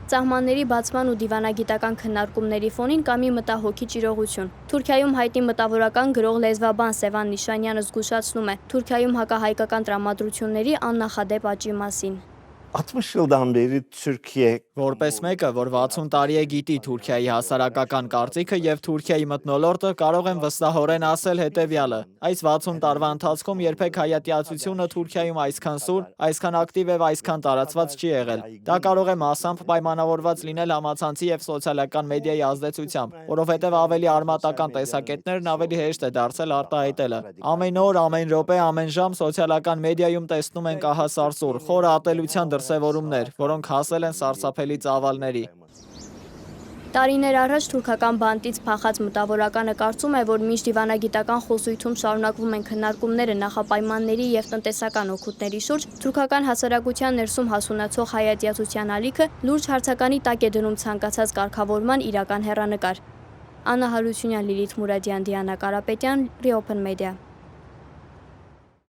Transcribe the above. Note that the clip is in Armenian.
Սահմանների բացման ու դիվանագիտական քննարկումների ֆոնին կա մի մտահոգիչ իրողություն։ Թուրքիայում հայտնի մտավորական գրող լեզվաբան Սևան Նիշանյանը զգուշացնում է Թուրքիայում հակահայկական տրամադրությունների աննախադեպ աճի մասին։ 60 yıldan beri Türkiye Որպես մեկը, որ 60 տարի է գիտի Թուրքիայի հասարակական կարծիքը եւ Թուրքիայի մթնոլորտը, կարող եմ վստահորեն ասել հետեւյալը. այս 60 տարվա ընթացքում երբեք հայատյացությունը Թուրքիայում այսքան սուր, այսքան ակտիվ եւ այսքան տարածված չի եղել։ Դա կարող է մասամբ պայմանավորված լինել համացանցի եւ սոցիալական մեդիայի ազդեցությամբ, որովհետեւ ավելի արմատական տեսակետներն ավելի հեշտ է դարձել արտահայտելը։ Ամեն օր, ամեն րոպե, ամեն ժամ սոցիալական մեդիայում տեսնում ենք ահասարսուռ, խորը ատելության դրսևորումներ, որոնք հասել են սարսափելի ծավալների։ Տարիներ առաջ թուրքական բանտից փախած մտավորականը կարծում է, որ մինչ դիվանագիտական խոսույթում շարունակվում են քննարկումները նախապայմանների եւ տնտեսական օգուտների շուրջ, թուրքական հասարակության ներսում հասունացող հայատյացության ալիքը լուրջ հարցականի տակ է դնում ցանկացած կարգավորման իրական հեռանկար։ Աննա Հարությունյան, Լիլիթ Մուրադյան, Դիանա Կարապետյան, Reopen Media։